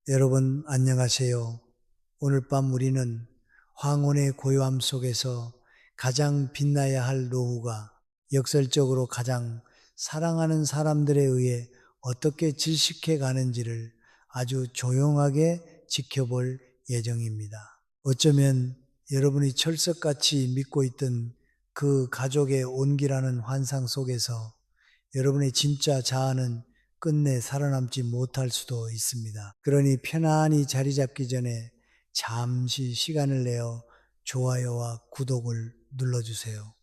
여러분 안녕하세요. 오늘 밤 우리는 황혼의 고요함 속에서 가장 빛나야 할 노후가 역설적으로 가장 사랑하는 사람들에 의해 어떻게 질식해 가는지를 아주 조용하게 지켜볼 예정입니다. 어쩌면 여러분이 철석같이 믿고 있던 그 가족의 온기라는 환상 속에서 여러분의 진짜 자아는 끝내 살아남지 못할 수도 있습니다. 그러니 편안히 자리 잡기 전에 잠시 시간을 내어 좋아요와 구독을 눌러주세요.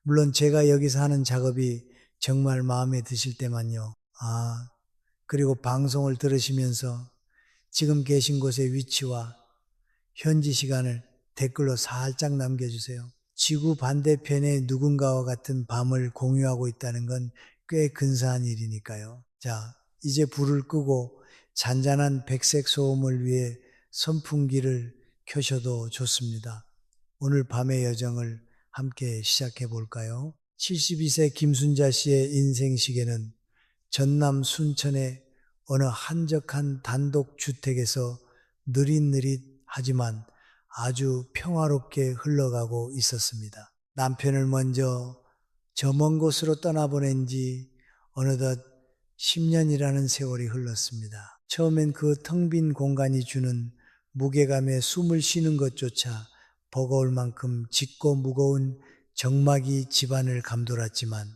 물론 제가 여기서 하는 작업이 정말 마음에 드실 때만요. 그리고 방송을 들으시면서 지금 계신 곳의 위치와 현지 시간을 댓글로 살짝 남겨주세요. 지구 반대편에 누군가와 같은 밤을 공유하고 있다는 건 꽤 근사한 일이니까요. 자, 이제 불을 끄고 잔잔한 백색 소음을 위해 선풍기를 켜셔도 좋습니다. 오늘 밤의 여정을 함께 시작해 볼까요? 72세 김순자 씨의 인생시계는 전남 순천의 어느 한적한 단독 주택에서 느릿느릿하지만 아주 평화롭게 흘러가고 있었습니다. 남편을 먼저 저 먼 곳으로 떠나보낸 지 어느덧 10년이라는 세월이 흘렀습니다. 처음엔 그 텅 빈 공간이 주는 무게감에 숨을 쉬는 것조차 버거울 만큼 짙고 무거운 정막이 집안을 감돌았지만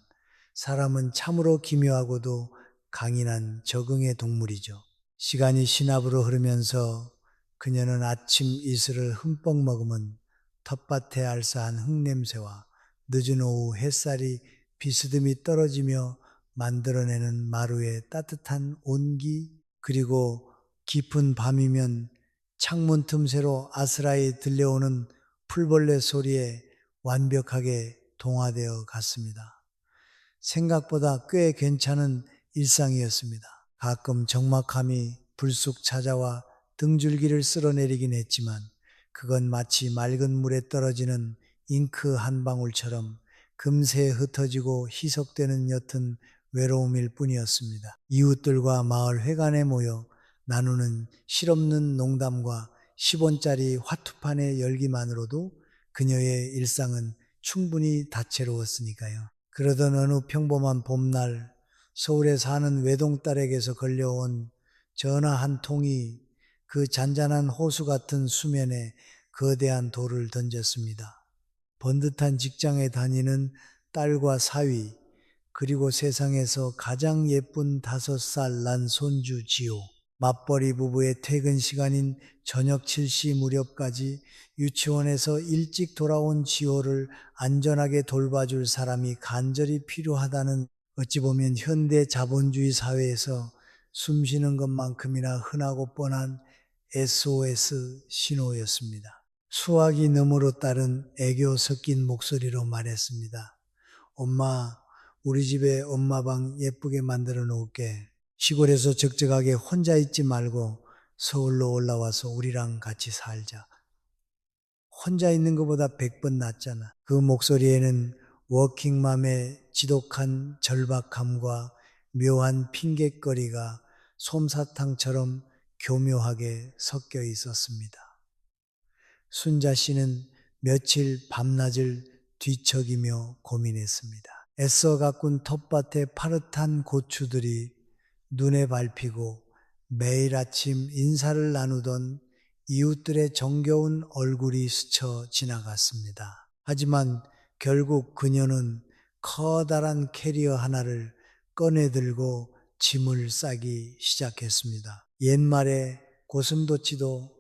사람은 참으로 기묘하고도 강인한 적응의 동물이죠. 시간이 시납으로 흐르면서 그녀는 아침 이슬을 흠뻑 머금은 텃밭의 알싸한 흙냄새와 늦은 오후 햇살이 비스듬히 떨어지며 만들어내는 마루의 따뜻한 온기, 그리고 깊은 밤이면 창문 틈새로 아스라이 들려오는 풀벌레 소리에 완벽하게 동화되어 갔습니다. 생각보다 꽤 괜찮은 일상이었습니다. 가끔 적막함이 불쑥 찾아와 등줄기를 쓸어내리긴 했지만 그건 마치 맑은 물에 떨어지는 잉크 한 방울처럼 금세 흩어지고 희석되는 옅은 외로움일 뿐이었습니다. 이웃들과 마을 회관에 모여 나누는 실없는 농담과 10원짜리 화투판의 열기만으로도 그녀의 일상은 충분히 다채로웠으니까요. 그러던 어느 평범한 봄날 서울에 사는 외동딸에게서 걸려온 전화 한 통이 그 잔잔한 호수 같은 수면에 거대한 돌을 던졌습니다. 번듯한 직장에 다니는 딸과 사위, 그리고 세상에서 가장 예쁜 5살 난 손주 지호, 맞벌이 부부의 퇴근 시간인 저녁 7시 무렵까지 유치원에서 일찍 돌아온 지호를 안전하게 돌봐줄 사람이 간절히 필요하다는, 어찌 보면 현대 자본주의 사회에서 숨쉬는 것만큼이나 흔하고 뻔한 SOS 신호였습니다. 수화기 너머로 딸은 애교 섞인 목소리로 말했습니다. 엄마, 우리 집에 엄마방 예쁘게 만들어 놓을게. 시골에서 적적하게 혼자 있지 말고 서울로 올라와서 우리랑 같이 살자. 혼자 있는 것보다 100번 낫잖아. 그 목소리에는 워킹맘의 지독한 절박함과 묘한 핑곗거리가 솜사탕처럼 교묘하게 섞여 있었습니다. 순자 씨는 며칠 밤낮을 뒤척이며 고민했습니다. 애써 가꾼 텃밭의 파릇한 고추들이 눈에 밟히고 매일 아침 인사를 나누던 이웃들의 정겨운 얼굴이 스쳐 지나갔습니다. 하지만 결국 그녀는 커다란 캐리어 하나를 꺼내들고 짐을 싸기 시작했습니다. 옛말에 고슴도치도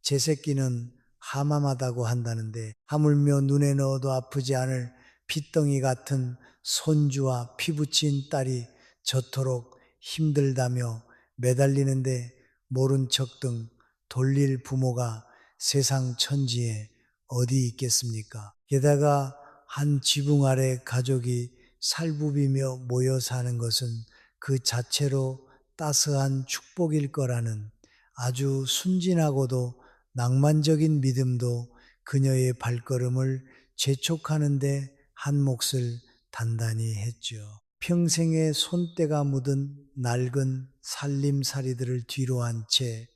제 새끼는 하마하다고 한다는데, 하물며 눈에 넣어도 아프지 않을 핏덩이 같은 손주와 피부친 딸이 저토록 힘들다며 매달리는데 모른 척 등 돌릴 부모가 세상 천지에 어디 있겠습니까? 게다가 한 지붕 아래 가족이 살부비며 모여 사는 것은 그 자체로 따스한 축복일 거라는 아주 순진하고도 낭만적인 믿음도 그녀의 발걸음을 재촉하는데 한 몫을 단단히 했죠. 평생의 손때가 묻은 낡은 살림살이들을 뒤로 한 채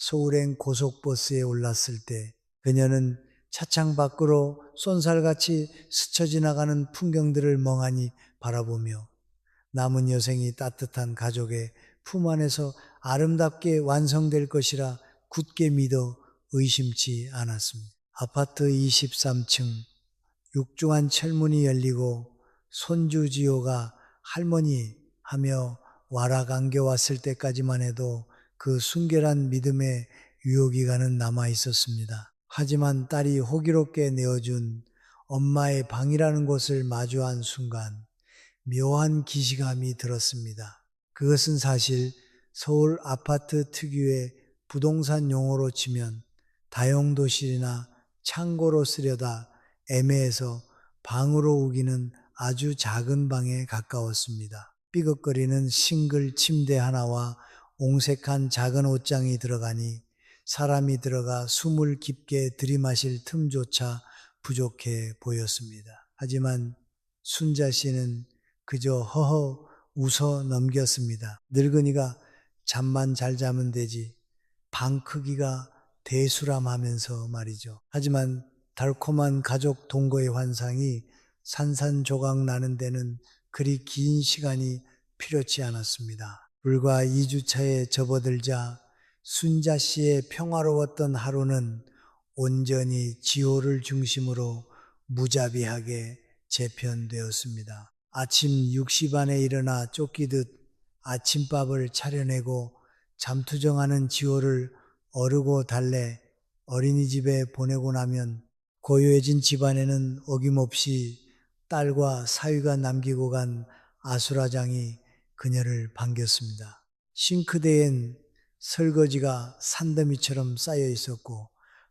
서울행 고속버스에 올랐을 때 그녀는 차창 밖으로 쏜살같이 스쳐 지나가는 풍경들을 멍하니 바라보며 남은 여생이 따뜻한 가족의 품 안에서 아름답게 완성될 것이라 굳게 믿어 의심치 않았습니다. 아파트 23층 육중한 철문이 열리고 손주지호가 할머니 하며 와락 안겨왔을 때까지만 해도 그 순결한 믿음의 유효기간은 남아 있었습니다. 하지만 딸이 호기롭게 내어준 엄마의 방이라는 곳을 마주한 순간 묘한 기시감이 들었습니다. 그것은 사실 서울 아파트 특유의 부동산 용어로 치면 다용도실이나 창고로 쓰려다 애매해서 방으로 우기는 아주 작은 방에 가까웠습니다. 삐걱거리는 싱글 침대 하나와 옹색한 작은 옷장이 들어가니 사람이 들어가 숨을 깊게 들이마실 틈조차 부족해 보였습니다. 하지만 순자 씨는 그저 허허 웃어 넘겼습니다. 늙은이가 잠만 잘 자면 되지 방 크기가 대수람하면서 말이죠. 하지만 달콤한 가족 동거의 환상이 산산조각 나는 데는 그리 긴 시간이 필요치 않았습니다. 불과 2주차에 접어들자 순자 씨의 평화로웠던 하루는 온전히 지호를 중심으로 무자비하게 재편되었습니다. 아침 6시 반에 일어나 쫓기듯 아침밥을 차려내고 잠투정하는 지호를 어르고 달래 어린이집에 보내고 나면 고요해진 집안에는 어김없이 딸과 사위가 남기고 간 아수라장이 그녀를 반겼습니다. 싱크대엔 설거지가 산더미처럼 쌓여 있었고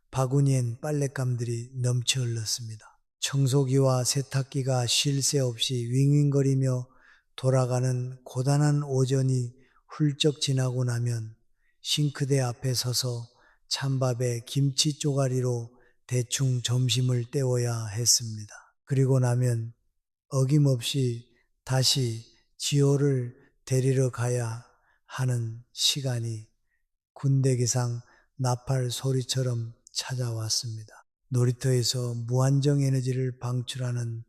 바구니엔 빨랫감들이 넘쳐 흘렀습니다. 청소기와 세탁기가 쉴 새 없이 윙윙거리며 돌아가는 고단한 오전이 훌쩍 지나고 나면 싱크대 앞에 서서 찬밥에 김치 쪼가리로 대충 점심을 때워야 했습니다. 그리고 나면 어김없이 다시 지호를 데리러 가야 하는 시간이 군대기상 나팔 소리처럼 찾아왔습니다. 놀이터에서 무한정 에너지를 방출하는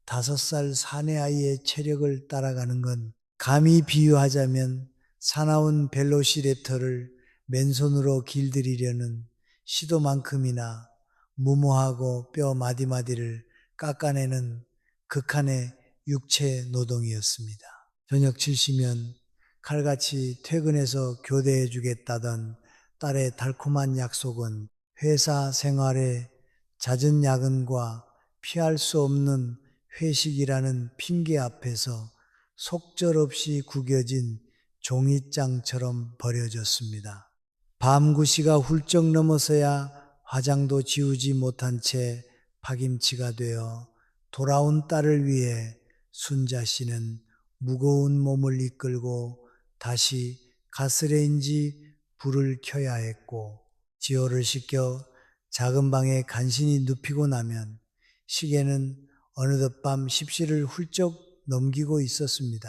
5살 사내 아이의 체력을 따라가는 건 감히 비유하자면 사나운 벨로시랩터를 맨손으로 길들이려는 시도만큼이나 무모하고 뼈 마디마디를 깎아내는 극한의 육체 노동이었습니다. 저녁 7시면 칼같이 퇴근해서 교대해 주겠다던 딸의 달콤한 약속은 회사 생활의 잦은 야근과 피할 수 없는 회식이라는 핑계 앞에서 속절없이 구겨진 종이장처럼 버려졌습니다. 밤 9시가 훌쩍 넘어서야 화장도 지우지 못한 채 파김치가 되어 돌아온 딸을 위해 순자 씨는 무거운 몸을 이끌고 다시 가스레인지 불을 켜야 했고 지호를 씻겨 작은 방에 간신히 눕히고 나면 시계는 어느덧 밤 10시를 훌쩍 넘기고 있었습니다.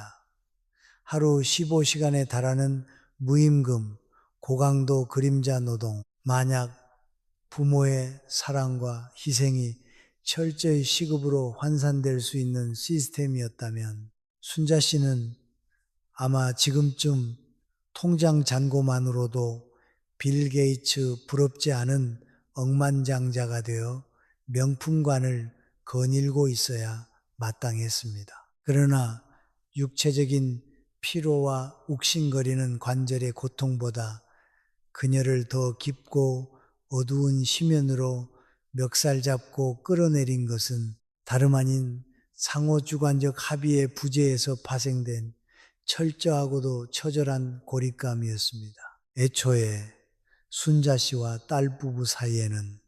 하루 15시간에 달하는 무임금, 고강도 그림자 노동, 만약 부모의 사랑과 희생이 철저히 시급으로 환산될 수 있는 시스템이었다면 순자 씨는 아마 지금쯤 통장 잔고만으로도 빌 게이츠 부럽지 않은 억만장자가 되어 명품관을 거닐고 있어야 마땅했습니다. 그러나 육체적인 피로와 욱신거리는 관절의 고통보다 그녀를 더 깊고 어두운 심연으로 멱살 잡고 끌어내린 것은 다름 아닌 상호주관적 합의의 부재에서 파생된 철저하고도 처절한 고립감이었습니다. 애초에 순자 씨와 딸 부부 사이에는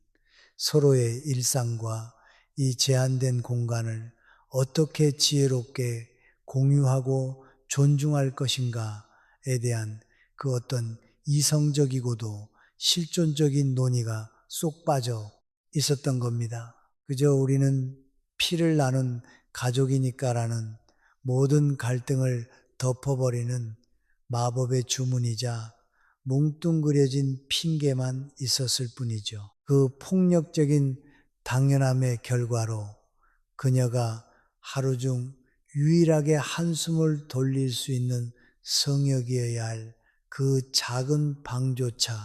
서로의 일상과 이 제한된 공간을 어떻게 지혜롭게 공유하고 존중할 것인가에 대한 그 어떤 이성적이고도 실존적인 논의가 쏙 빠져 있었던 겁니다. 그저 우리는 피를 나눈 가족이니까라는 모든 갈등을 덮어버리는 마법의 주문이자 뭉뚱그려진 핑계만 있었을 뿐이죠. 그 폭력적인 당연함의 결과로 그녀가 하루 중 유일하게 한숨을 돌릴 수 있는 성역이어야 할 그 작은 방조차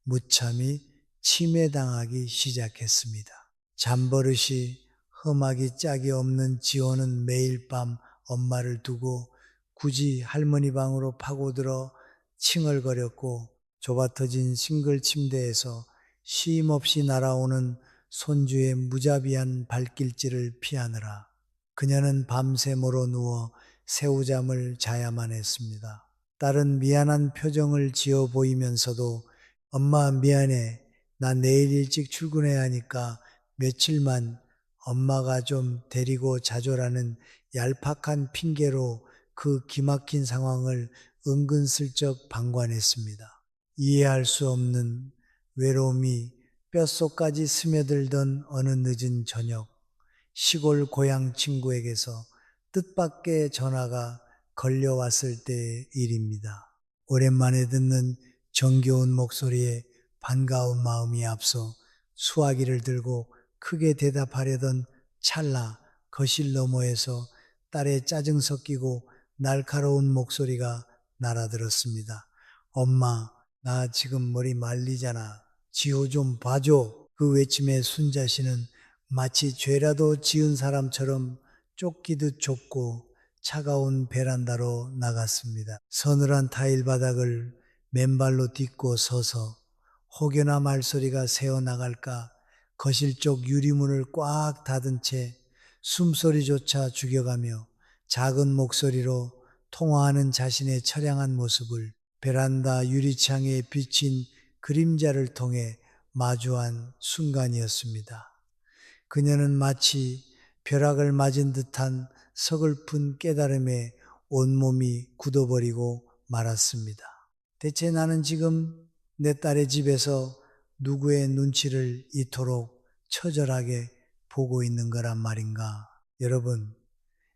무참히 침해당하기 시작했습니다. 잠버릇이 험하기 짝이 없는 지호는 매일 밤 엄마를 두고 굳이 할머니 방으로 파고들어 칭얼거렸고 좁아터진 싱글 침대에서 쉼없이 날아오는 손주의 무자비한 발길질을 피하느라 그녀는 밤새 몰어 누워 새우잠을 자야만 했습니다. 딸은 미안한 표정을 지어 보이면서도 엄마 미안해. 나 내일 일찍 출근해야 하니까 며칠만 엄마가 좀 데리고 자줘라는 얄팍한 핑계로 그 기막힌 상황을 은근슬쩍 방관했습니다. 이해할 수 없는 외로움이 뼛속까지 스며들던 어느 늦은 저녁, 시골 고향 친구에게서 뜻밖의 전화가 걸려왔을 때의 일입니다. 오랜만에 듣는 정겨운 목소리에 반가운 마음이 앞서 수화기를 들고 크게 대답하려던 찰나 거실 너머에서 딸의 짜증 섞이고 날카로운 목소리가 날아들었습니다. 엄마, 나 지금 머리 말리잖아. 지호 좀 봐줘. 그 외침에 순자 씨는 마치 죄라도 지은 사람처럼 쫓기듯 좁고 차가운 베란다로 나갔습니다. 서늘한 타일 바닥을 맨발로 딛고 서서 혹여나 말소리가 새어나갈까 거실 쪽 유리문을 꽉 닫은 채 숨소리조차 죽여가며 작은 목소리로 통화하는 자신의 처량한 모습을 베란다 유리창에 비친 그림자를 통해 마주한 순간이었습니다. 그녀는 마치 벼락을 맞은 듯한 서글픈 깨달음에 온몸이 굳어버리고 말았습니다. 대체 나는 지금 내 딸의 집에서 누구의 눈치를 이토록 처절하게 보고 있는 거란 말인가? 여러분,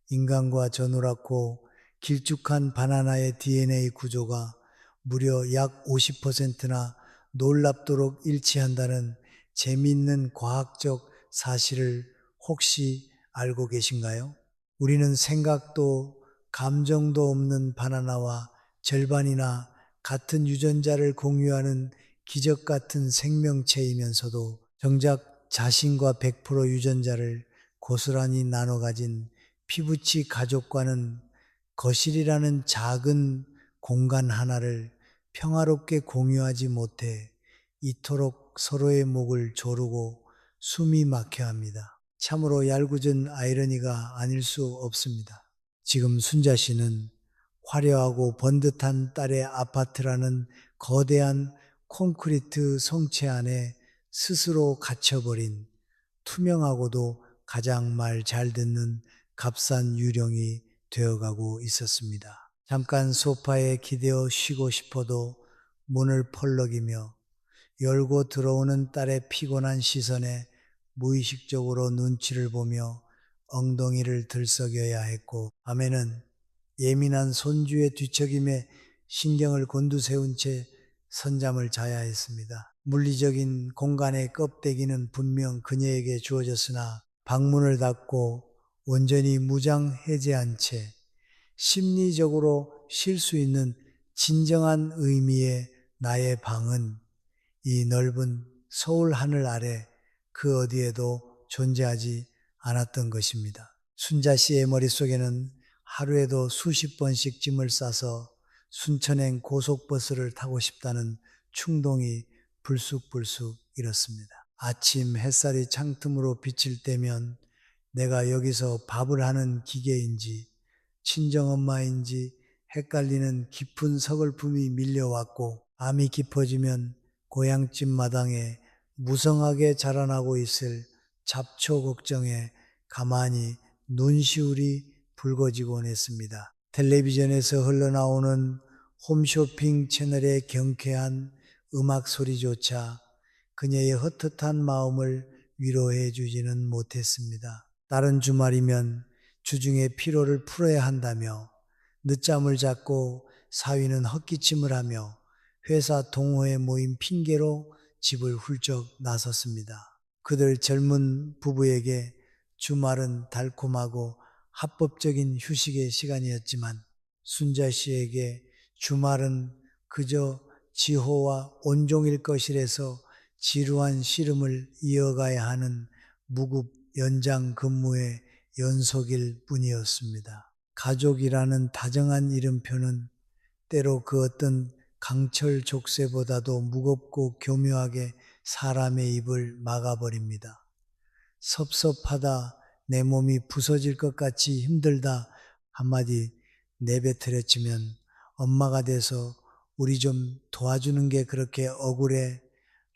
인간과 저 노랗고 길쭉한 바나나의 DNA 구조가 무려 약 50%나 놀랍도록 일치한다는 재미있는 과학적 사실을 혹시 알고 계신가요? 우리는 생각도 감정도 없는 바나나와 절반이나 같은 유전자를 공유하는 기적 같은 생명체이면서도 정작 자신과 100% 유전자를 고스란히 나눠 가진 피부치 가족과는 거실이라는 작은 공간 하나를 평화롭게 공유하지 못해 이토록 서로의 목을 조르고 숨이 막혀 합니다. 참으로 얄궂은 아이러니가 아닐 수 없습니다. 지금 순자 씨는 화려하고 번듯한 딸의 아파트라는 거대한 콘크리트 성체 안에 스스로 갇혀버린 투명하고도 가장 말 잘 듣는 값싼 유령이 되어가고 있었습니다. 잠깐 소파에 기대어 쉬고 싶어도 문을 펄럭이며 열고 들어오는 딸의 피곤한 시선에 무의식적으로 눈치를 보며 엉덩이를 들썩여야 했고 밤에는 예민한 손주의 뒤척임에 신경을 곤두세운 채 선잠을 자야 했습니다. 물리적인 공간의 껍데기는 분명 그녀에게 주어졌으나 방문을 닫고 온전히 무장 해제한 채 심리적으로 쉴 수 있는 진정한 의미의 나의 방은 이 넓은 서울 하늘 아래 그 어디에도 존재하지 않았던 것입니다. 순자 씨의 머릿속에는 하루에도 수십 번씩 짐을 싸서 순천행 고속버스를 타고 싶다는 충동이 불쑥불쑥 일었습니다. 아침 햇살이 창틈으로 비칠 때면 내가 여기서 밥을 하는 기계인지 친정엄마인지 헷갈리는 깊은 서글픔이 밀려왔고 밤이 깊어지면 고향집 마당에 무성하게 자라나고 있을 잡초 걱정에 가만히 눈시울이 붉어지곤 했습니다. 텔레비전에서 흘러나오는 홈쇼핑 채널의 경쾌한 음악 소리조차 그녀의 헛헛한 마음을 위로해 주지는 못했습니다. 다른 주말이면 주중에 피로를 풀어야 한다며 늦잠을 잡고 사위는 헛기침을 하며 회사 동호회 모임 핑계로 집을 훌쩍 나섰습니다. 그들 젊은 부부에게 주말은 달콤하고 합법적인 휴식의 시간이었지만 순자 씨에게 주말은 그저 지호와 온종일 것이라서 지루한 씨름을 이어가야 하는 무급 연장 근무의 연속일 뿐이었습니다. 가족이라는 다정한 이름표는 때로 그 어떤 강철 족쇄보다도 무겁고 교묘하게 사람의 입을 막아버립니다. 섭섭하다, 내 몸이 부서질 것 같이 힘들다 한마디 내뱉으려치면 엄마가 돼서 우리 좀 도와주는 게 그렇게 억울해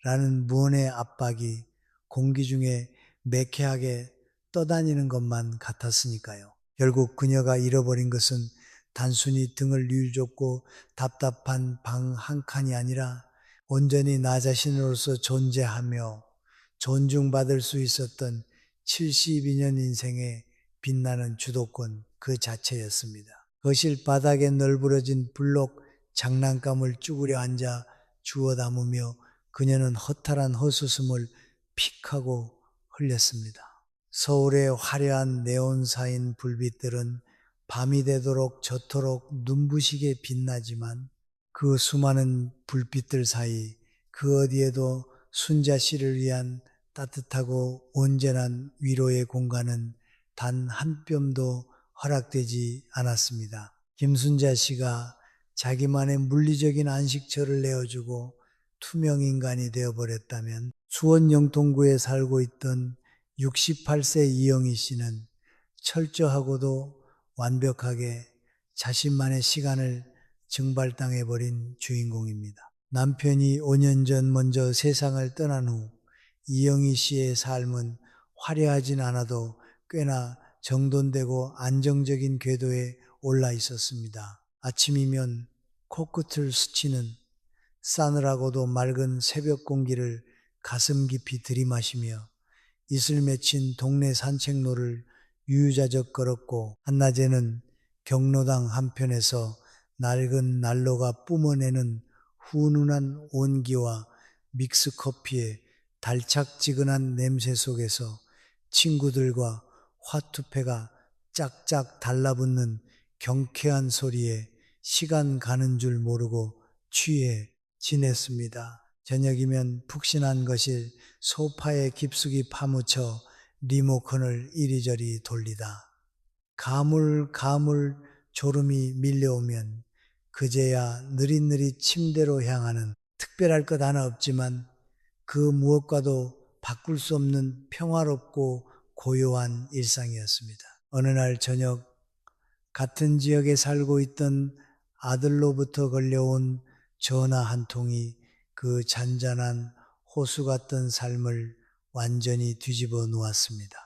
라는 무언의 압박이 공기 중에 매캐하게 떠다니는 것만 같았으니까요. 결국 그녀가 잃어버린 것은 단순히 등을 뉘우젓고 답답한 방 한 칸이 아니라 온전히 나 자신으로서 존재하며 존중받을 수 있었던 72년 인생의 빛나는 주도권 그 자체였습니다. 거실 바닥에 널브러진 블록 장난감을 쭈그려 앉아 주워 담으며 그녀는 허탈한 헛웃음을 픽하고 흘렸습니다. 서울의 화려한 네온사인 불빛들은 밤이 되도록 저토록 눈부시게 빛나지만 그 수많은 불빛들 사이 그 어디에도 순자 씨를 위한 따뜻하고 온전한 위로의 공간은 단 한 뼘도 허락되지 않았습니다. 김순자 씨가 자기만의 물리적인 안식처를 내어주고 투명인간이 되어버렸다면 수원 영통구에 살고 있던 68세 이영희 씨는 철저하고도 완벽하게 자신만의 시간을 증발당해버린 주인공입니다. 남편이 5년 전 먼저 세상을 떠난 후 이영희 씨의 삶은 화려하진 않아도 꽤나 정돈되고 안정적인 궤도에 올라 있었습니다. 아침이면 코끝을 스치는 싸늘하고도 맑은 새벽 공기를 가슴 깊이 들이마시며 이슬 맺힌 동네 산책로를 유유자적 걸었고 한낮에는 경로당 한편에서 낡은 난로가 뿜어내는 훈훈한 온기와 믹스커피의 달착지근한 냄새 속에서 친구들과 화투패가 짝짝 달라붙는 경쾌한 소리에 시간 가는 줄 모르고 취해 지냈습니다. 저녁이면 푹신한 것일 소파에 깊숙이 파묻혀 리모컨을 이리저리 돌리다. 가물가물 졸음이 밀려오면 그제야 느릿느릿 침대로 향하는 특별할 것 하나 없지만 그 무엇과도 바꿀 수 없는 평화롭고 고요한 일상이었습니다. 어느 날 저녁 같은 지역에 살고 있던 아들로부터 걸려온 전화 한 통이 그 잔잔한 호수 같던 삶을 완전히 뒤집어 놓았습니다.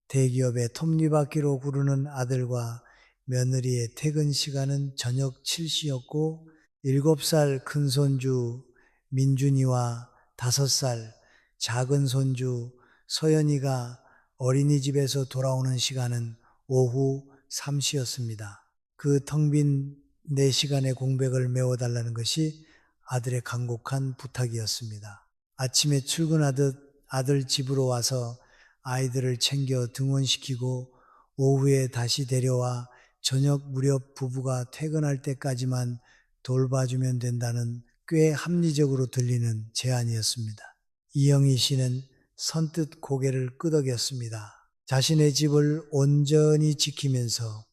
대기업의 톱니바퀴로 구르는 아들과 며느리의 퇴근 시간은 저녁 7시였고 7살 큰 손주 민준이와 5살 작은 손주 서연이가 어린이집에서 돌아오는 시간은 오후 3시였습니다. 그 텅 빈 4시간의 공백을 메워달라는 것이 아들의 간곡한 부탁이었습니다. 아침에 출근하듯 아들 집으로 와서 아이들을 챙겨 등원시키고 오후에 다시 데려와 저녁 무렵 부부가 퇴근할 때까지만 돌봐주면 된다는 꽤 합리적으로 들리는 제안이었습니다. 이영희 씨는 선뜻 고개를 끄덕였습니다. 자신의 집을 온전히 지키면서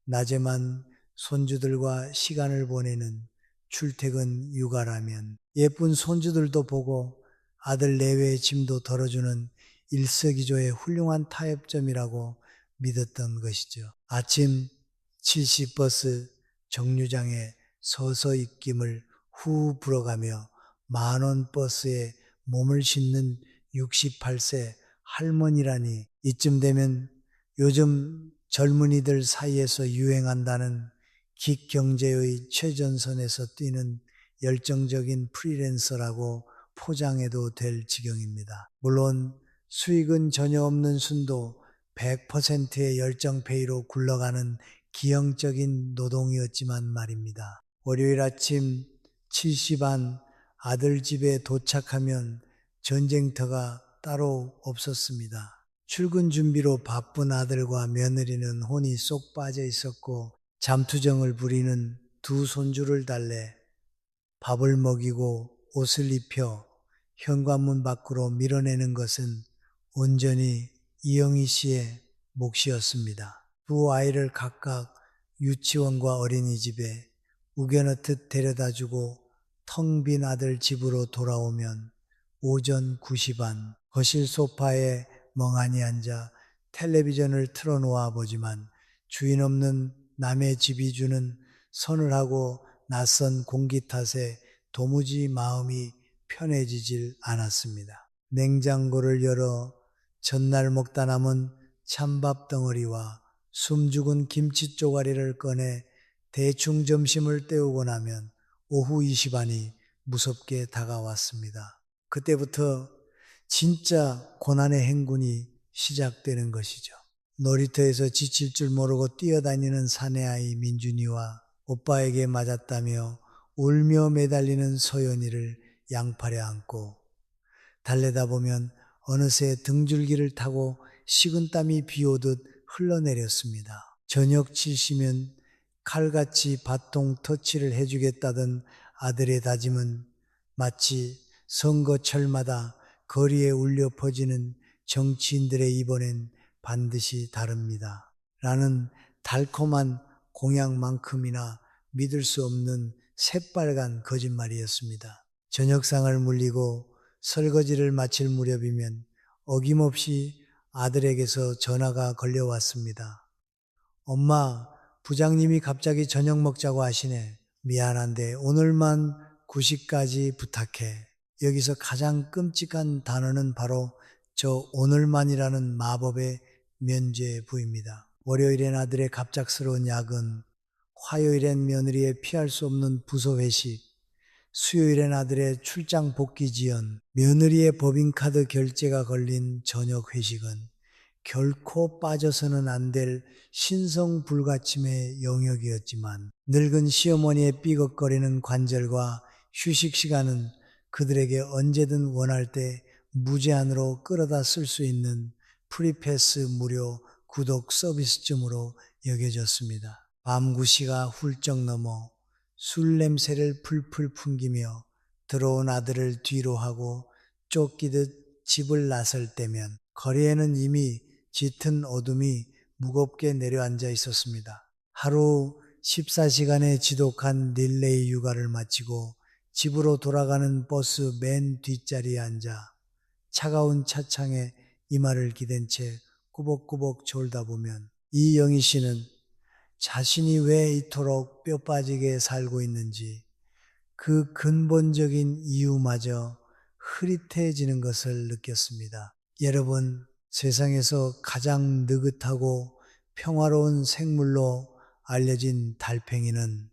낮에만 손주들과 시간을 보내는 출퇴근 육아라면 예쁜 손주들도 보고 아들 내외의 짐도 덜어주는 일석이조의 훌륭한 타협점이라고 믿었던 것이죠. 아침 70버스 정류장에 서서히 입김을 후 불어가며 만원 버스에 몸을 싣는 68세 할머니라니 이쯤 되면 요즘 젊은이들 사이에서 유행한다는 기경제의 최전선에서 뛰는 열정적인 프리랜서라고 포장해도 될 지경입니다. 물론 수익은 전혀 없는 순도 100%의 열정페이로 굴러가는 기형적인 노동이었지만 말입니다. 월요일 아침 7시 반 아들 집에 도착하면 전쟁터가 따로 없었습니다. 출근 준비로 바쁜 아들과 며느리는 혼이 쏙 빠져 있었고 잠투정을 부리는 두 손주를 달래 밥을 먹이고 옷을 입혀 현관문 밖으로 밀어내는 것은 온전히 이영희 씨의 몫이었습니다. 두 아이를 각각 유치원과 어린이집에 우겨넣듯 데려다주고 텅 빈 아들 집으로 돌아오면 오전 9시 반 거실 소파에 멍하니 앉아 텔레비전을 틀어놓아 보지만 주인 없는 남의 집이 주는 서늘하고 낯선 공기 탓에 도무지 마음이 편해지질 않았습니다. 냉장고를 열어 전날 먹다 남은 찬밥 덩어리와 숨죽은 김치 쪼가리를 꺼내 대충 점심을 때우고 나면 오후 2시 반이 무섭게 다가왔습니다. 그때부터 진짜 고난의 행군이 시작되는 것이죠. 놀이터에서 지칠 줄 모르고 뛰어다니는 사내아이 민준이와 오빠에게 맞았다며 울며 매달리는 소연이를 양팔에 안고 달래다 보면 어느새 등줄기를 타고 식은땀이 비오듯 흘러내렸습니다. 저녁 7시면 칼같이 바통 터치를 해주겠다던 아들의 다짐은 마치 선거철마다 거리에 울려 퍼지는 정치인들의 이번엔 반드시 다릅니다. 라는 달콤한 공약만큼이나 믿을 수 없는 새빨간 거짓말이었습니다. 저녁상을 물리고 설거지를 마칠 무렵이면 어김없이 아들에게서 전화가 걸려왔습니다. 엄마, 부장님이 갑자기 저녁 먹자고 하시네. 미안한데 오늘만 9시까지 부탁해. 여기서 가장 끔찍한 단어는 바로 저 오늘만이라는 마법의 면죄부입니다. 월요일엔 아들의 갑작스러운 야근, 화요일엔 며느리의 피할 수 없는 부서 회식, 수요일엔 아들의 출장 복귀 지연, 며느리의 법인카드 결제가 걸린 저녁 회식은 결코 빠져서는 안 될 신성불가침의 영역이었지만 늙은 시어머니의 삐걱거리는 관절과 휴식 시간은 그들에게 언제든 원할 때 무제한으로 끌어다 쓸 수 있는 프리패스 무료 구독 서비스쯤으로 여겨졌습니다. 밤 9시가 훌쩍 넘어 술 냄새를 풀풀 풍기며 들어온 아들을 뒤로 하고 쫓기듯 집을 나설 때면 거리에는 이미 짙은 어둠이 무겁게 내려앉아 있었습니다. 하루 14시간의 지독한 릴레이 육아를 마치고 집으로 돌아가는 버스 맨 뒷자리에 앉아 차가운 차창에 이마를 기댄 채 꾸벅꾸벅 졸다 보면 이영희 씨는 자신이 왜 이토록 뼈 빠지게 살고 있는지 그 근본적인 이유마저 흐릿해지는 것을 느꼈습니다. 여러분, 세상에서 가장 느긋하고 평화로운 생물로 알려진 달팽이는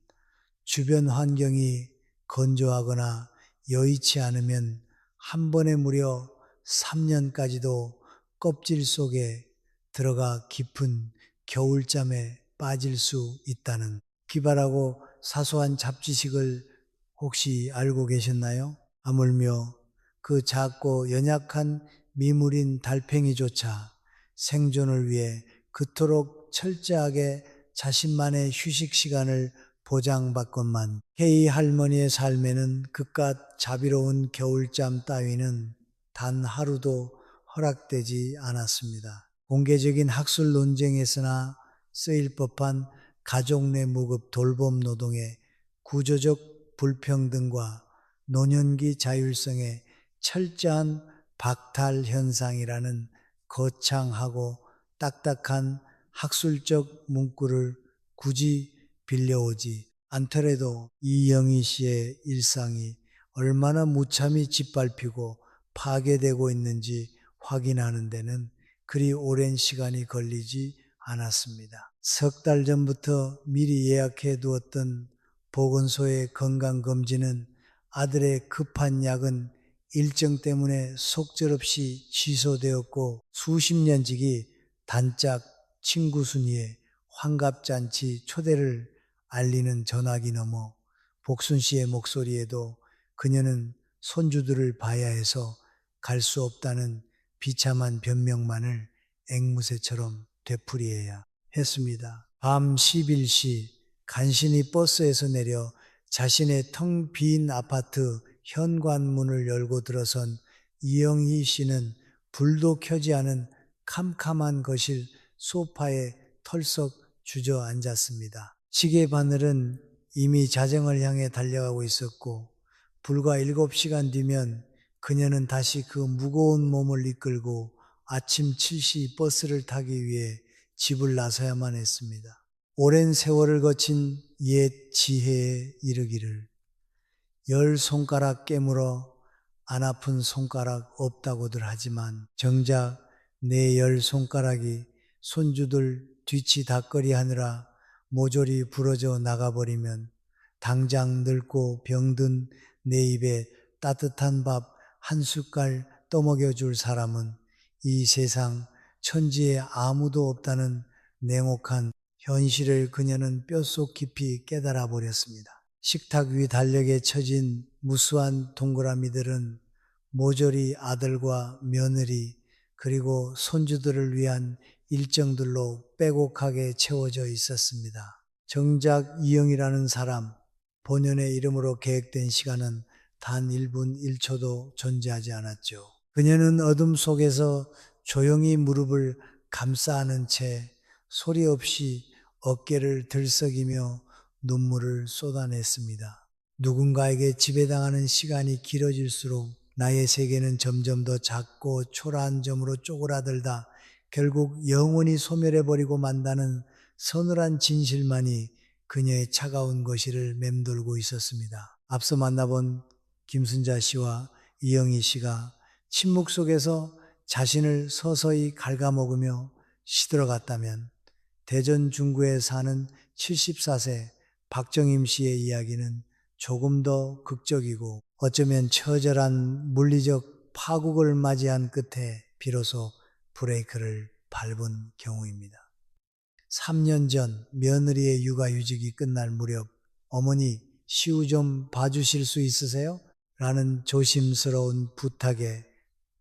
주변 환경이 건조하거나 여의치 않으면 한 번에 무려 3년까지도 껍질 속에 들어가 깊은 겨울잠에 빠질 수 있다는 기발하고 사소한 잡지식을 혹시 알고 계셨나요? 하물며 그 작고 연약한 미물인 달팽이조차 생존을 위해 그토록 철저하게 자신만의 휴식 시간을 보장받건만 혜이 할머니의 삶에는 그깟 자비로운 겨울잠 따위는 단 하루도 허락되지 않았습니다. 공개적인 학술 논쟁에서나 쓰일 법한 가족 내 무급 돌봄 노동의 구조적 불평등과 노년기 자율성의 철저한 박탈 현상이라는 거창하고 딱딱한 학술적 문구를 굳이 빌려오지 않더라도 이영희 씨의 일상이 얼마나 무참히 짓밟히고 파괴되고 있는지 확인하는 데는 그리 오랜 시간이 걸리지 않았습니다. 석 달 전부터 미리 예약해 두었던 보건소의 건강검진은 아들의 급한 약은 일정 때문에 속절없이 취소되었고 수십 년지기 단짝 친구 순위의 환갑잔치 초대를 알리는 전화기 넘어 복순 씨의 목소리에도 그녀는 손주들을 봐야 해서 갈 수 없다는 비참한 변명만을 앵무새처럼 되풀이해야 했습니다. 밤 11시 간신히 버스에서 내려 자신의 텅 빈 아파트 현관문을 열고 들어선 이영희 씨는 불도 켜지 않은 캄캄한 거실 소파에 털썩 주저앉았습니다. 시계 바늘은 이미 자정을 향해 달려가고 있었고 불과 7시간 뒤면 그녀는 다시 그 무거운 몸을 이끌고 아침 7시 버스를 타기 위해 집을 나서야만 했습니다. 오랜 세월을 거친 옛 지혜에 이르기를 10손가락 깨물어 안 아픈 손가락 없다고들 하지만 정작 내 10손가락이 손주들 뒤치 닭거리 하느라 모조리 부러져 나가버리면 당장 늙고 병든 내 입에 따뜻한 밥 한 숟갈 떠먹여줄 사람은 이 세상 천지에 아무도 없다는 냉혹한 현실을 그녀는 뼛속 깊이 깨달아 버렸습니다. 식탁 위 달력에 쳐진 무수한 동그라미들은 모조리 아들과 며느리 그리고 손주들을 위한 일정들로 빼곡하게 채워져 있었습니다. 정작 이영이라는 사람, 본연의 이름으로 계획된 시간은 단 1분 1초도 존재하지 않았죠. 그녀는 어둠 속에서 조용히 무릎을 감싸 안은 채 소리 없이 어깨를 들썩이며 눈물을 쏟아냈습니다. 누군가에게 지배당하는 시간이 길어질수록 나의 세계는 점점 더 작고 초라한 점으로 쪼그라들다 결국 영원히 소멸해버리고 만다는 서늘한 진실만이 그녀의 차가운 거실을 맴돌고 있었습니다. 앞서 만나본 김순자 씨와 이영희 씨가 침묵 속에서 자신을 서서히 갉아먹으며 시들어갔다면 대전 중구에 사는 74세 박정임 씨의 이야기는 조금 더 극적이고 어쩌면 처절한 물리적 파국을 맞이한 끝에 비로소 브레이크를 밟은 경우입니다. 3년 전 며느리의 육아휴직이 끝날 무렵 어머니 시우 좀 봐주실 수 있으세요? 라는 조심스러운 부탁에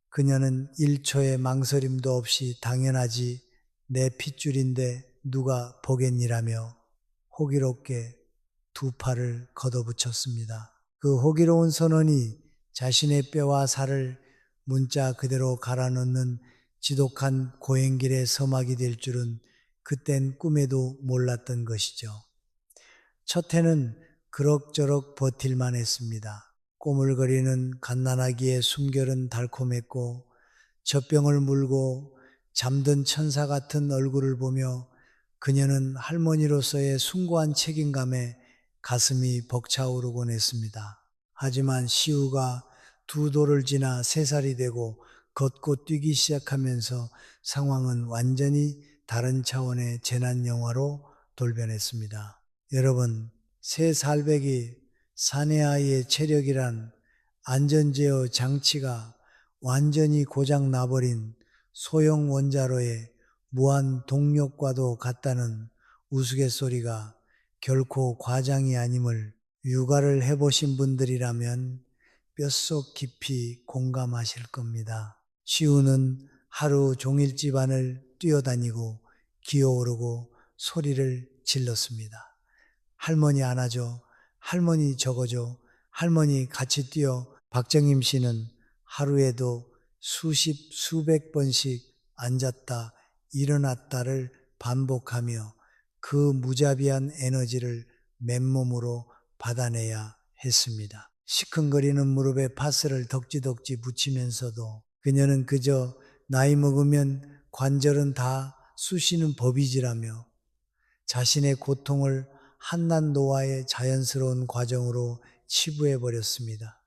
그녀는 1초의 망설임도 없이 당연하지 내 핏줄인데 누가 보겠니라며 호기롭게 두 팔을 걷어붙였습니다. 그 호기로운 선언이 자신의 뼈와 살을 문자 그대로 갈아 넣는 지독한 고행길의 서막이 될 줄은 그땐 꿈에도 몰랐던 것이죠. 첫 해는 그럭저럭 버틸만 했습니다. 꼬물거리는 갓난아기의 숨결은 달콤했고 젖병을 물고 잠든 천사 같은 얼굴을 보며 그녀는 할머니로서의 숭고한 책임감에 가슴이 벅차오르곤 했습니다. 하지만 시우가 2돌을 지나 3살이 되고 걷고 뛰기 시작하면서 상황은 완전히 다른 차원의 재난 영화로 돌변했습니다. 여러분, 새 살배기 사내아이의 체력이란 안전제어 장치가 완전히 고장 나버린 소형 원자로의 무한 동력과도 같다는 우스갯소리가 결코 과장이 아님을 육아를 해보신 분들이라면 뼛속 깊이 공감하실 겁니다. 시우는 하루 종일 집안을 뛰어다니고 기어오르고 소리를 질렀습니다. 할머니 안아줘, 할머니 적어줘, 할머니 같이 뛰어. 박정임 씨는 하루에도 수십, 수백 번씩 앉았다, 일어났다를 반복하며 그 무자비한 에너지를 맨몸으로 받아내야 했습니다. 시큰거리는 무릎에 파스를 덕지덕지 붙이면서도 그녀는 그저 나이 먹으면 관절은 다 쑤시는 법이지라며 자신의 고통을 한낱 노화의 자연스러운 과정으로 치부해버렸습니다.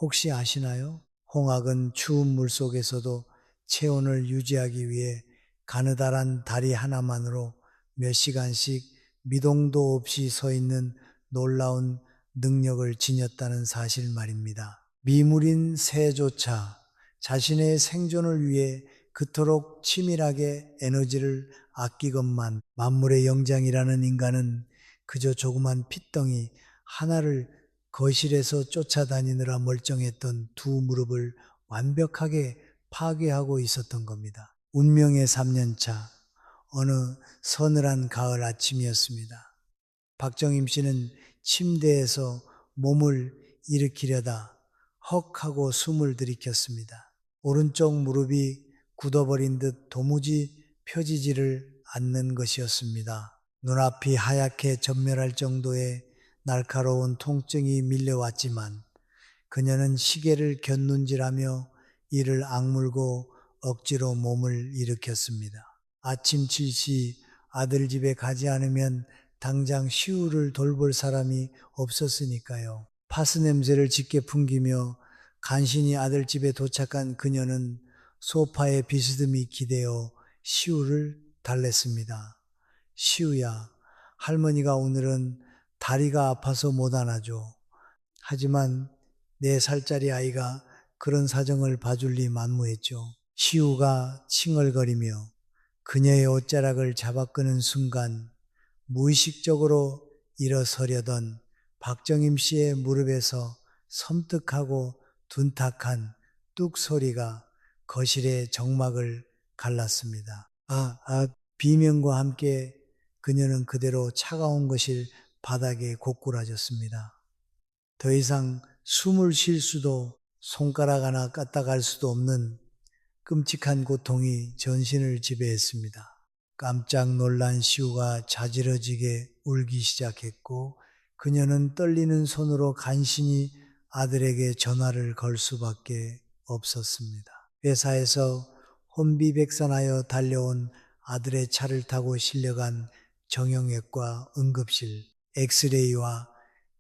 혹시 아시나요? 홍학은 추운 물속에서도 체온을 유지하기 위해 가느다란 다리 하나만으로 몇 시간씩 미동도 없이 서 있는 놀라운 능력을 지녔다는 사실 말입니다. 미물인 새조차 자신의 생존을 위해 그토록 치밀하게 에너지를 아끼건만 만물의 영장이라는 인간은 그저 조그만 핏덩이 하나를 거실에서 쫓아다니느라 멀쩡했던 두 무릎을 완벽하게 파괴하고 있었던 겁니다. 운명의 3년차 어느 서늘한 가을 아침이었습니다. 박정임 씨는 침대에서 몸을 일으키려다 헉 하고 숨을 들이켰습니다. 오른쪽 무릎이 굳어버린 듯 도무지 펴지지를 않는 것이었습니다. 눈앞이 하얗게 전멸할 정도의 날카로운 통증이 밀려왔지만 그녀는 시계를 곁눈질하며 이를 악물고 억지로 몸을 일으켰습니다. 아침 7시 아들 집에 가지 않으면 당장 시우를 돌볼 사람이 없었으니까요. 파스 냄새를 짙게 풍기며 간신히 아들 집에 도착한 그녀는 소파에 비스듬히 기대어 시우를 달랬습니다. 시우야, 할머니가 오늘은 다리가 아파서 못 안아줘. 하지만 4살짜리 아이가 그런 사정을 봐줄 리 만무했죠. 시우가 칭얼거리며 그녀의 옷자락을 잡아끄는 순간 무의식적으로 일어서려던 박정임 씨의 무릎에서 섬뜩하고 둔탁한 뚝 소리가 거실의 정막을 갈랐습니다. 비명과 함께 그녀는 그대로 차가운 거실 바닥에 고꾸라졌습니다. 더 이상 숨을 쉴 수도 손가락 하나 까딱할 수도 없는 끔찍한 고통이 전신을 지배했습니다. 깜짝 놀란 시우가 자지러지게 울기 시작했고 그녀는 떨리는 손으로 간신히 아들에게 전화를 걸 수밖에 없었습니다. 회사에서 혼비백산하여 달려온 아들의 차를 타고 실려간 정형외과 응급실, 엑스레이와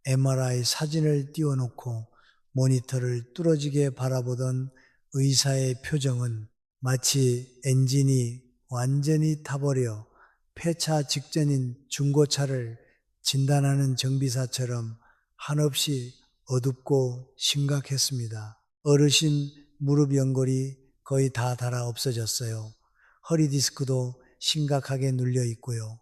MRI 사진을 띄워놓고 모니터를 뚫어지게 바라보던 의사의 표정은 마치 엔진이 완전히 타버려 폐차 직전인 중고차를 진단하는 정비사처럼 한없이 어둡고 심각했습니다. 어르신 무릎 연골이 거의 다 닳아 없어졌어요. 허리 디스크도 심각하게 눌려 있고요.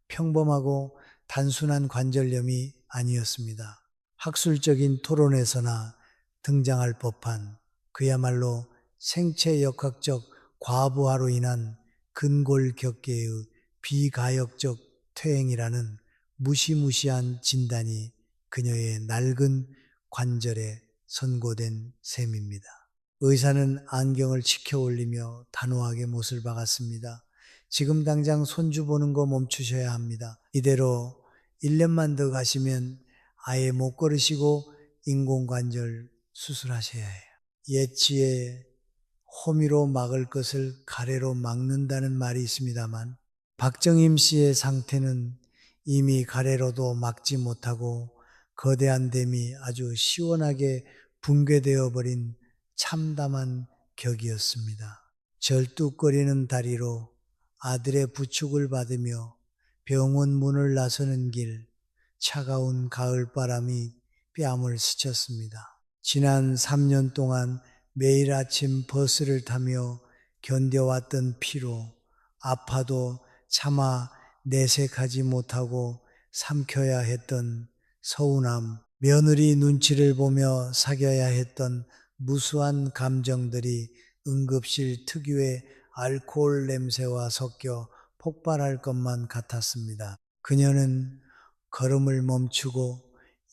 평범하고 단순한 관절염이 아니었습니다. 학술적인 토론에서나 등장할 법한 그야말로 생체역학적 과부하로 인한 근골격계의 비가역적 퇴행이라는 무시무시한 진단이 그녀의 낡은 관절에 선고된 셈입니다. 의사는 안경을 치켜 올리며 단호하게 못을 박았습니다. 지금 당장 손주 보는 거 멈추셔야 합니다. 이대로 1년만 더 가시면 아예 못 걸으시고 인공관절 수술하셔야 해요. 예치에 호미로 막을 것을 가래로 막는다는 말이 있습니다만 박정임 씨의 상태는 이미 가래로도 막지 못하고 거대한 댐이 아주 시원하게 붕괴되어 버린 참담한 격이었습니다. 절뚝거리는 다리로 아들의 부축을 받으며 병원 문을 나서는 길, 차가운 가을바람이 뺨을 스쳤습니다. 지난 3년 동안 매일 아침 버스를 타며 견뎌왔던 피로, 아파도 차마 내색하지 못하고 삼켜야 했던 서운함, 며느리 눈치를 보며 사귀어야 했던 무수한 감정들이 응급실 특유의 알코올 냄새와 섞여 폭발할 것만 같았습니다. 그녀는 걸음을 멈추고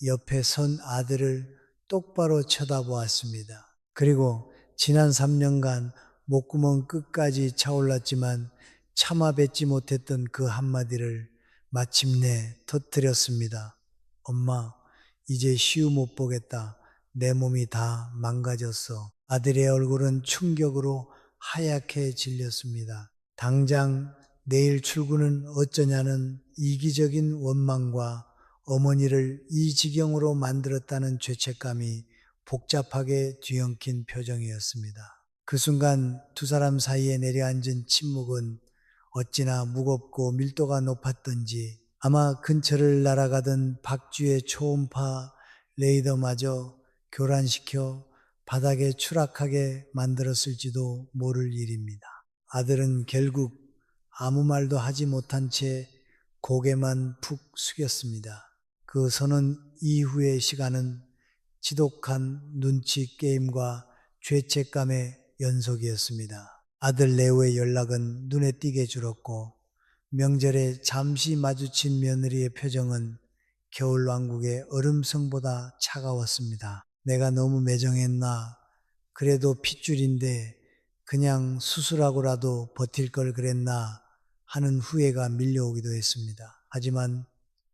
옆에 선 아들을 똑바로 쳐다보았습니다. 그리고 지난 3년간 목구멍 끝까지 차올랐지만 참아 뱉지 못했던 그 한마디를 마침내 터뜨렸습니다. 엄마, 이제 시우 못 보겠다. 내 몸이 다 망가졌어. 아들의 얼굴은 충격으로 하얗게 질렸습니다. 당장 내일 출근은 어쩌냐는 이기적인 원망과 어머니를 이 지경으로 만들었다는 죄책감이 복잡하게 뒤엉킨 표정이었습니다. 그 순간 두 사람 사이에 내려앉은 침묵은 어찌나 무겁고 밀도가 높았던지 아마 근처를 날아가던 박쥐의 초음파 레이더마저 교란시켜 바닥에 추락하게 만들었을지도 모를 일입니다. 아들은 결국 아무 말도 하지 못한 채 고개만 푹 숙였습니다. 그 선언 이후의 시간은 지독한 눈치 게임과 죄책감의 연속이었습니다. 아들 레오의 연락은 눈에 띄게 줄었고 명절에 잠시 마주친 며느리의 표정은 겨울왕국의 얼음성보다 차가웠습니다. 내가 너무 매정했나? 그래도 핏줄인데 그냥 수술하고라도 버틸 걸 그랬나 하는 후회가 밀려오기도 했습니다. 하지만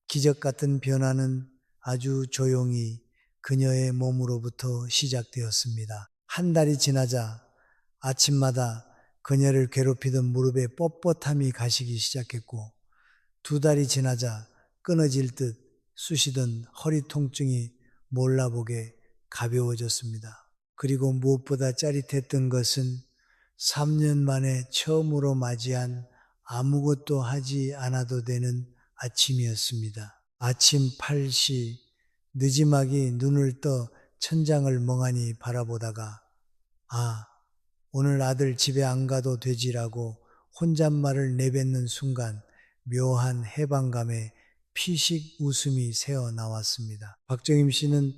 기적 같은 변화는 아주 조용히 그녀의 몸으로부터 시작되었습니다. 한 달이 지나자 아침마다 그녀를 괴롭히던 무릎에 뻣뻣함이 가시기 시작했고, 두 달이 지나자 끊어질 듯 쑤시던 허리 통증이 몰라보게 가벼워졌습니다. 그리고 무엇보다 짜릿했던 것은 3년 만에 처음으로 맞이한 아무것도 하지 않아도 되는 아침이었습니다. 아침 8시 느지막이 눈을 떠 천장을 멍하니 바라보다가 오늘 아들 집에 안 가도 되지라고 혼잣말을 내뱉는 순간 묘한 해방감에 피식 웃음이 새어 나왔습니다. 박정임 씨는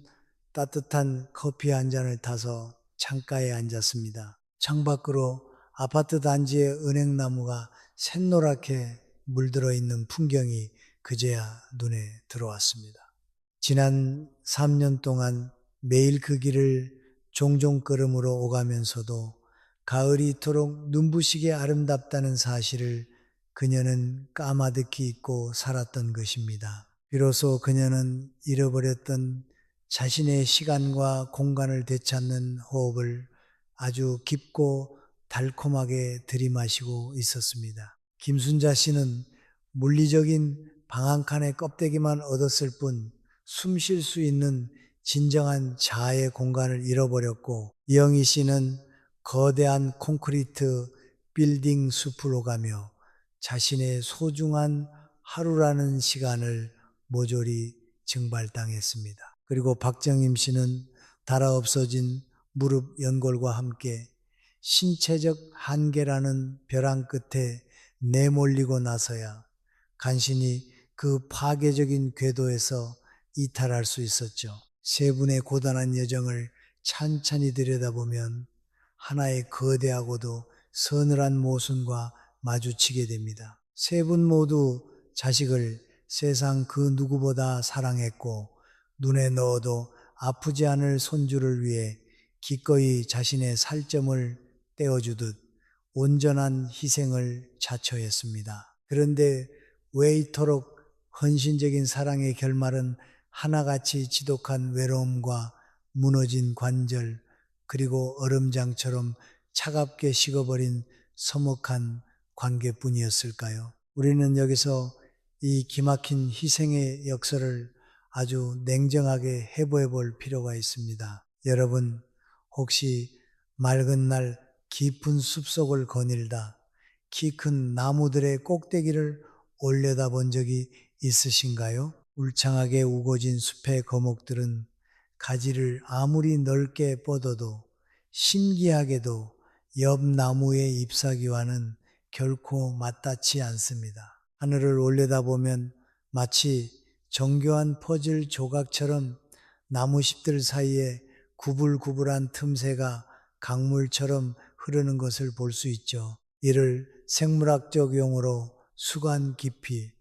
따뜻한 커피 한 잔을 타서 창가에 앉았습니다. 창밖으로 아파트 단지의 은행나무가 샛노랗게 물들어 있는 풍경이 그제야 눈에 들어왔습니다. 지난 3년 동안 매일 그 길을 종종 걸음으로 오가면서도 가을이 이토록 눈부시게 아름답다는 사실을 그녀는 까마득히 잊고 살았던 것입니다. 비로소 그녀는 잃어버렸던 자신의 시간과 공간을 되찾는 호흡을 아주 깊고 달콤하게 들이마시고 있었습니다. 김순자 씨는 물리적인 방 한 칸의 껍데기만 얻었을 뿐 숨 쉴 수 있는 진정한 자아의 공간을 잃어버렸고, 이영희 씨는 거대한 콘크리트 빌딩 숲으로 가며 자신의 소중한 하루라는 시간을 모조리 증발당했습니다. 그리고 박정임 씨는 달아 없어진 무릎 연골과 함께 신체적 한계라는 벼랑 끝에 내몰리고 나서야 간신히 그 파괴적인 궤도에서 이탈할 수 있었죠. 세 분의 고단한 여정을 찬찬히 들여다보면 하나의 거대하고도 서늘한 모순과 마주치게 됩니다. 세 분 모두 자식을 세상 그 누구보다 사랑했고 눈에 넣어도 아프지 않을 손주를 위해 기꺼이 자신의 살점을 떼어주듯 온전한 희생을 자처했습니다. 그런데 왜 이토록 헌신적인 사랑의 결말은 하나같이 지독한 외로움과 무너진 관절, 그리고 얼음장처럼 차갑게 식어버린 서먹한 관계뿐이었을까요? 우리는 여기서 이 기막힌 희생의 역사를 아주 냉정하게 해부해 볼 필요가 있습니다. 여러분, 혹시 맑은 날 깊은 숲속을 거닐다 키 큰 나무들의 꼭대기를 올려다본 적이 있으신가요? 울창하게 우거진 숲의 거목들은 가지를 아무리 넓게 뻗어도 신기하게도 옆 나무의 잎사귀와는 결코 맞닿지 않습니다. 하늘을 올려다보면 마치 정교한 퍼즐 조각처럼 나무잎들 사이에 구불구불한 틈새가 강물처럼 흐르는 것을 볼 수 있죠. 이를 생물학적 용어로 수관 깊이,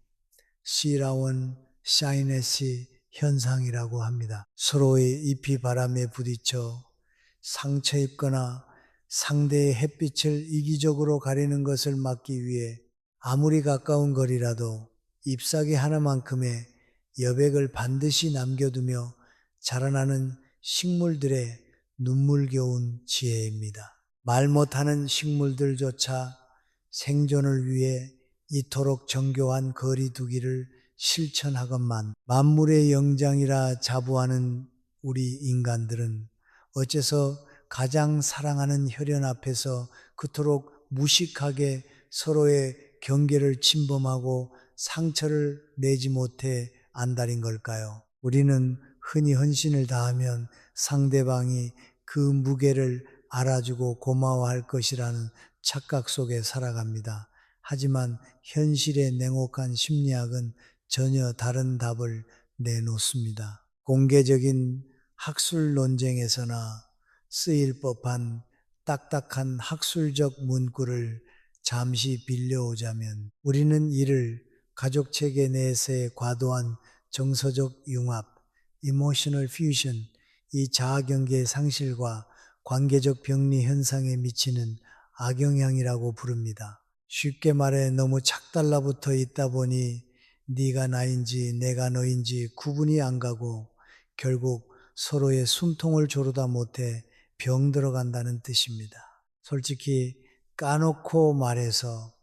시라원 샤이네시 현상이라고 합니다. 서로의 잎이 바람에 부딪혀 상처 입거나 상대의 햇빛을 이기적으로 가리는 것을 막기 위해 아무리 가까운 거리라도 잎사귀 하나만큼의 여백을 반드시 남겨두며 자라나는 식물들의 눈물겨운 지혜입니다. 말 못하는 식물들조차 생존을 위해 이토록 정교한 거리두기를 실천하건만 만물의 영장이라 자부하는 우리 인간들은 어째서 가장 사랑하는 혈연 앞에서 그토록 무식하게 서로의 경계를 침범하고 상처를 내지 못해 안달인 걸까요? 우리는 흔히 헌신을 다하면 상대방이 그 무게를 알아주고 고마워할 것이라는 착각 속에 살아갑니다. 하지만 현실의 냉혹한 심리학은 전혀 다른 답을 내놓습니다. 공개적인 학술 논쟁에서나 쓰일 법한 딱딱한 학술적 문구를 잠시 빌려오자면 우리는 이를 가족 체계 내에서의 과도한 정서적 융합, emotional fusion, 이 자아경계의 상실과 관계적 병리 현상에 미치는 악영향이라고 부릅니다. 쉽게 말해 너무 착달라붙어 있다 보니 네가 나인지 내가 너인지 구분이 안 가고 결국 서로의 숨통을 조르다 못해 병 들어간다는 뜻입니다. 솔직히 까놓고 말해서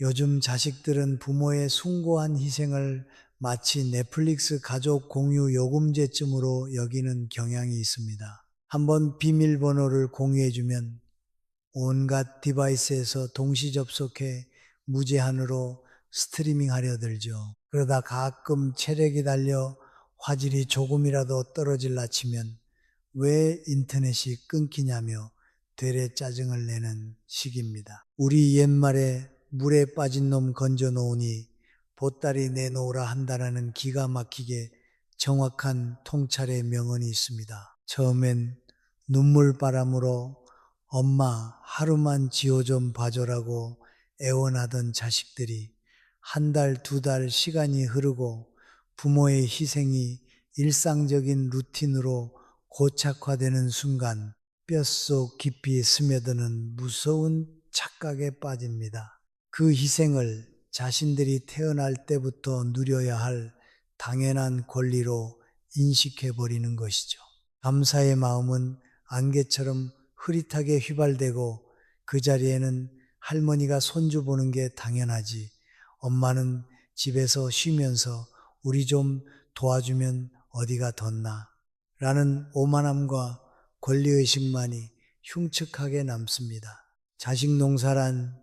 요즘 자식들은 부모의 숭고한 희생을 마치 넷플릭스 가족 공유 요금제쯤으로 여기는 경향이 있습니다. 한번 비밀번호를 공유해주면 온갖 디바이스에서 동시 접속해 무제한으로 스트리밍 하려 들죠. 그러다 가끔 체력이 달려 화질이 조금이라도 떨어질라 치면 왜 인터넷이 끊기냐며 되레 짜증을 내는 시기입니다. 우리 옛말에 물에 빠진 놈 건져 놓으니 보따리 내놓으라 한다라는 기가 막히게 정확한 통찰의 명언이 있습니다. 처음엔 눈물바람으로 엄마 하루만 지호 좀 봐줘라고 애원하던 자식들이 한 달, 두 달 시간이 흐르고 부모의 희생이 일상적인 루틴으로 고착화되는 순간 뼛속 깊이 스며드는 무서운 착각에 빠집니다. 그 희생을 자신들이 태어날 때부터 누려야 할 당연한 권리로 인식해버리는 것이죠. 감사의 마음은 안개처럼 흐릿하게 휘발되고 그 자리에는 할머니가 손주 보는 게 당연하지. 엄마는 집에서 쉬면서 우리 좀 도와주면 어디가 덧나? 라는 오만함과 권리의식만이 흉측하게 남습니다. 자식 농사란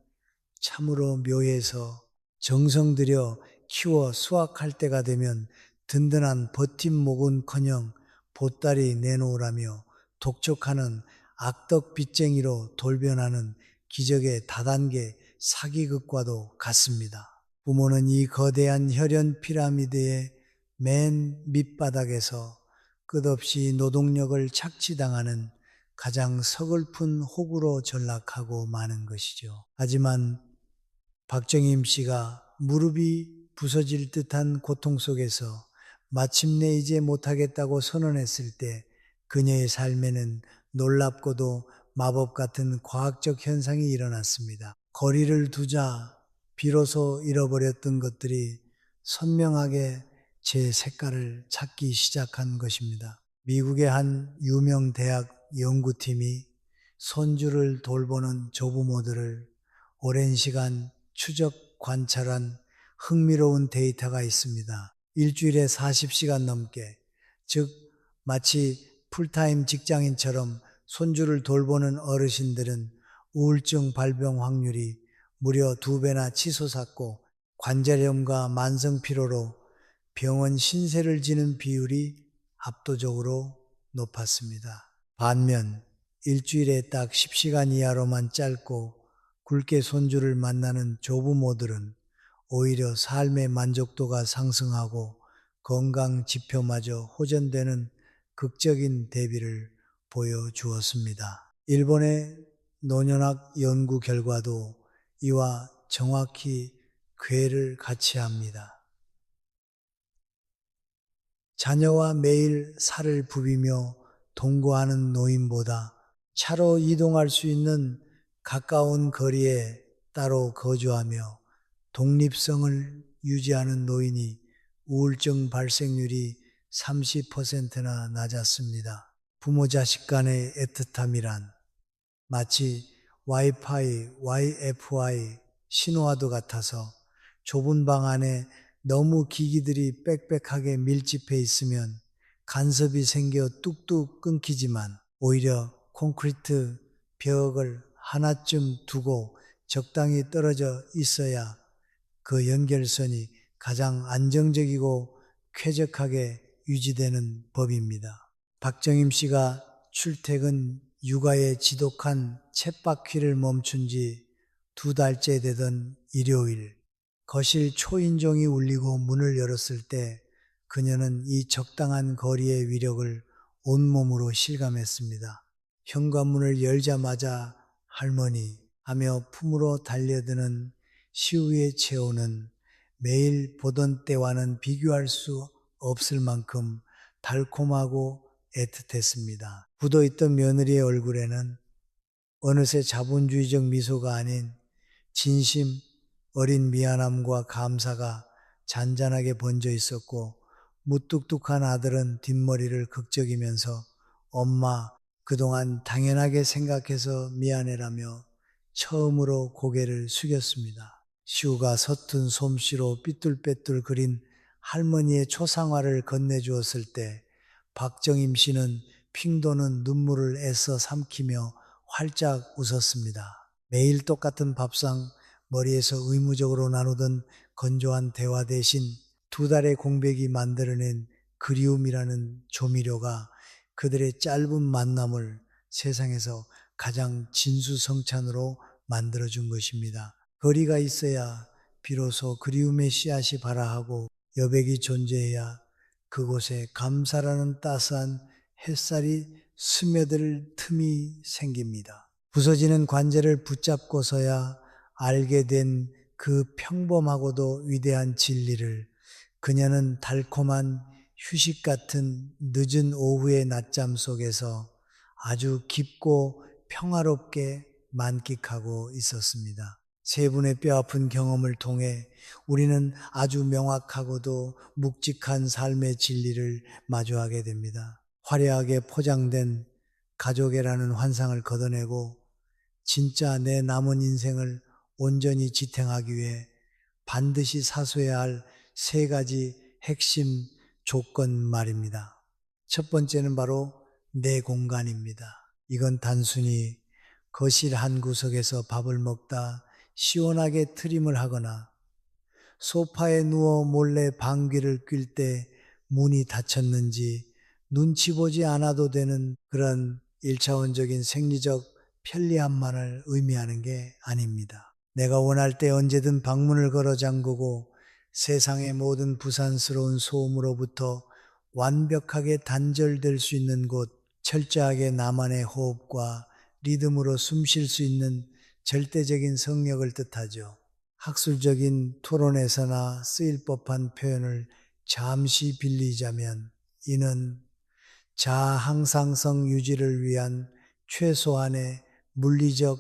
참으로 묘해서 정성 들여 키워 수확할 때가 되면 든든한 버팀목은커녕 보따리 내놓으라며 독촉하는 악덕 빚쟁이로 돌변하는 기적의 다단계 사기극과도 같습니다. 부모는 이 거대한 혈연 피라미드의 맨 밑바닥에서 끝없이 노동력을 착취당하는 가장 서글픈 호구로 전락하고 마는 것이죠. 하지만 박정임 씨가 무릎이 부서질 듯한 고통 속에서 마침내 이제 못하겠다고 선언했을 때 그녀의 삶에는 놀랍고도 마법 같은 과학적 현상이 일어났습니다. 거리를 두자 비로소 잃어버렸던 것들이 선명하게 제 색깔을 찾기 시작한 것입니다. 미국의 한 유명 대학 연구팀이 손주를 돌보는 조부모들을 오랜 시간 추적 관찰한 흥미로운 데이터가 있습니다. 일주일에 40시간 넘게, 즉 마치 풀타임 직장인처럼 손주를 돌보는 어르신들은 우울증 발병 확률이 무려 2배나 치솟았고 관절염과 만성피로로 병원 신세를 지는 비율이 압도적으로 높았습니다. 반면 일주일에 딱 10시간 이하로만 짧고 굵게 손주를 만나는 조부모들은 오히려 삶의 만족도가 상승하고 건강 지표마저 호전되는 극적인 대비를 보여주었습니다. 일본의 노년학 연구 결과도 이와 정확히 궤를 같이 합니다. 자녀와 매일 살을 부비며 동거하는 노인보다 차로 이동할 수 있는 가까운 거리에 따로 거주하며 독립성을 유지하는 노인이 우울증 발생률이 30%나 낮았습니다. 부모 자식 간의 애틋함이란 마치 와이파이, 신호와도 같아서 좁은 방 안에 너무 기기들이 빽빽하게 밀집해 있으면 간섭이 생겨 뚝뚝 끊기지만 오히려 콘크리트 벽을 하나쯤 두고 적당히 떨어져 있어야 그 연결선이 가장 안정적이고 쾌적하게 유지되는 법입니다. 박정임 씨가 출퇴근 육아의 지독한 쳇바퀴를 멈춘 지 2달째 되던 일요일, 거실 초인종이 울리고 문을 열었을 때 그녀는 이 적당한 거리의 위력을 온몸으로 실감했습니다. 현관문을 열자마자 할머니 하며 품으로 달려드는 시우의 체온은 매일 보던 때와는 비교할 수 없을 만큼 달콤하고 애틋했습니다. 굳어있던 며느리의 얼굴에는 어느새 자본주의적 미소가 아닌 진심 어린 미안함과 감사가 잔잔하게 번져 있었고, 무뚝뚝한 아들은 뒷머리를 극적이면서 엄마, 그동안 당연하게 생각해서 미안해라며 처음으로 고개를 숙였습니다. 시우가 서툰 솜씨로 삐뚤빼뚤 그린 할머니의 초상화를 건네주었을 때 박정임 씨는 핑 도는 눈물을 애써 삼키며 활짝 웃었습니다. 매일 똑같은 밥상, 머리에서 의무적으로 나누던 건조한 대화 대신 두 달의 공백이 만들어낸 그리움이라는 조미료가 그들의 짧은 만남을 세상에서 가장 진수성찬으로 만들어준 것입니다. 거리가 있어야 비로소 그리움의 씨앗이 발아하고 여백이 존재해야 그곳에 감사라는 따스한 햇살이 스며들 틈이 생깁니다. 부서지는 관제를 붙잡고서야 알게 된 그 평범하고도 위대한 진리를 그녀는 달콤한 휴식 같은 늦은 오후의 낮잠 속에서 아주 깊고 평화롭게 만끽하고 있었습니다. 세 분의 뼈아픈 경험을 통해 우리는 아주 명확하고도 묵직한 삶의 진리를 마주하게 됩니다. 화려하게 포장된 가족이라는 환상을 걷어내고 진짜 내 남은 인생을 온전히 지탱하기 위해 반드시 사소해야 할 세 가지 핵심 조건 말입니다. 첫 번째는 바로 내 공간입니다. 이건 단순히 거실 한 구석에서 밥을 먹다 시원하게 트림을 하거나 소파에 누워 몰래 방귀를 낄 때 문이 닫혔는지 눈치 보지 않아도 되는 그런 일차원적인 생리적 편리함만을 의미하는 게 아닙니다. 내가 원할 때 언제든 방문을 걸어 잠그고 세상의 모든 부산스러운 소음으로부터 완벽하게 단절될 수 있는 곳, 철저하게 나만의 호흡과 리듬으로 숨 쉴 수 있는 절대적인 성력을 뜻하죠. 학술적인 토론에서나 쓰일 법한 표현을 잠시 빌리자면 이는 자아 항상성 유지를 위한 최소한의 물리적,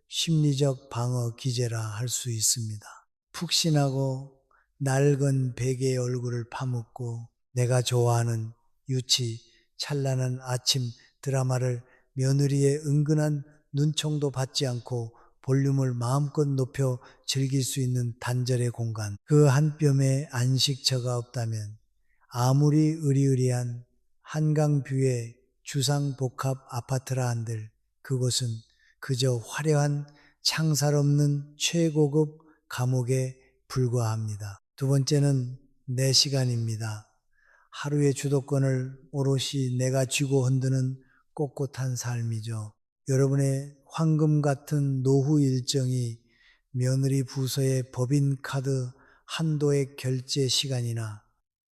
심리적 방어 기제라 할 수 있습니다. 푹신하고 낡은 베개의 얼굴을 파묻고 내가 좋아하는 유치, 찬란한 아침 드라마를 며느리의 은근한 눈총도 받지 않고 볼륨을 마음껏 높여 즐길 수 있는 단절의 공간. 그 한 뼘에 안식처가 없다면 아무리 의리의리한 한강뷰의 주상복합 아파트라 한들 그곳은 그저 화려한 창살 없는 최고급 감옥에 불과합니다. 두 번째는 내 시간입니다. 하루의 주도권을 오롯이 내가 쥐고 흔드는 꼿꼿한 삶이죠. 여러분의 황금 같은 노후 일정이 며느리 부서의 법인카드 한도의 결제 시간이나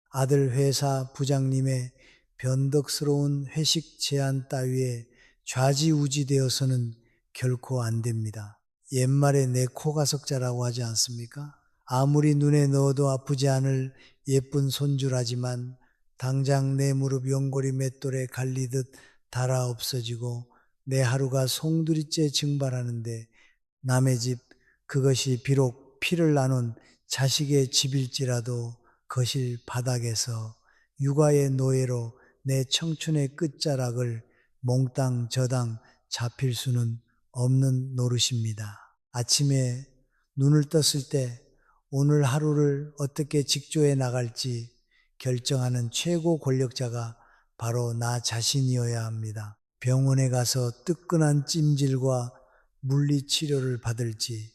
아들 회사 부장님의 변덕스러운 회식 제안 따위에 좌지우지되어서는 결코 안 됩니다. 옛말에 내 코가석자라고 하지 않습니까? 아무리 눈에 넣어도 아프지 않을 예쁜 손주라지만 당장 내 무릎 연골이 맷돌에 갈리듯 달아 없어지고 내 하루가 송두리째 증발하는데 남의 집, 그것이 비록 피를 나눈 자식의 집일지라도 거실 바닥에서 육아의 노예로 내 청춘의 끝자락을 몽땅 저당 잡힐 수는 없는 노릇입니다. 아침에 눈을 떴을 때 오늘 하루를 어떻게 직조해 나갈지 결정하는 최고 권력자가 바로 나 자신이어야 합니다. 병원에 가서 뜨끈한 찜질과 물리치료를 받을지,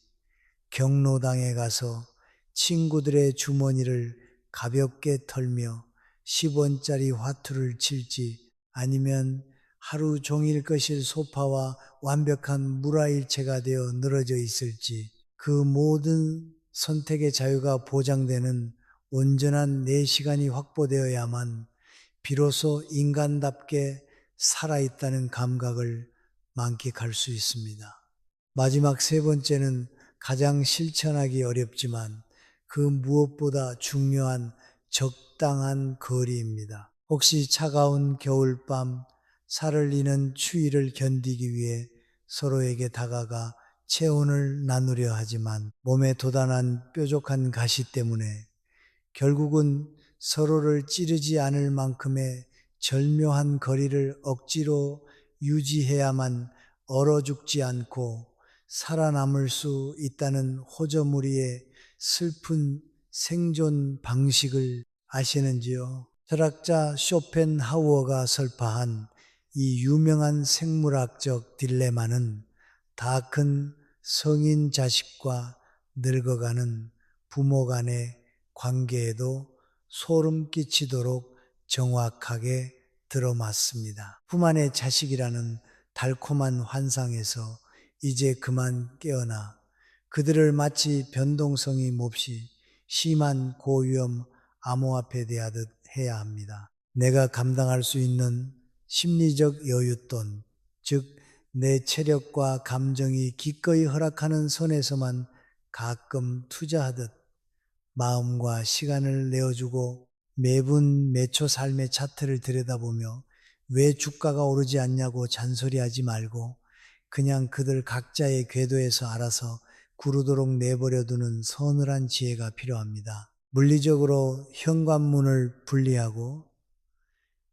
경로당에 가서 친구들의 주머니를 가볍게 털며 10원짜리 화투를 칠지, 아니면 하루 종일 거실 소파와 완벽한 물화일체가 되어 늘어져 있을지, 그 모든 선택의 자유가 보장되는 온전한 내 시간이 확보되어야만 비로소 인간답게 살아있다는 감각을 만끽할 수 있습니다. 마지막 세 번째는 가장 실천하기 어렵지만 그 무엇보다 중요한 적당한 거리입니다. 혹시 차가운 겨울밤 살을 이는 추위를 견디기 위해 서로에게 다가가 체온을 나누려 하지만 몸에 돋아난 뾰족한 가시 때문에 결국은 서로를 찌르지 않을 만큼의 절묘한 거리를 억지로 유지해야만 얼어 죽지 않고 살아남을 수 있다는 호저무리의 슬픈 생존 방식을 아시는지요? 철학자 쇼펜하우어가 설파한 이 유명한 생물학적 딜레마는 다 큰 성인 자식과 늙어가는 부모 간의 관계에도 소름 끼치도록 정확하게 들어맞습니다. 품 안의 자식이라는 달콤한 환상에서 이제 그만 깨어나 그들을 마치 변동성이 몹시 심한 고위험 암호화폐 대하듯 해야 합니다. 내가 감당할 수 있는 심리적 여윳돈, 즉 내 체력과 감정이 기꺼이 허락하는 선에서만 가끔 투자하듯 마음과 시간을 내어주고 매분 매초 삶의 차트를 들여다보며 왜 주가가 오르지 않냐고 잔소리하지 말고 그냥 그들 각자의 궤도에서 알아서 구르도록 내버려두는 서늘한 지혜가 필요합니다. 물리적으로 현관문을 분리하고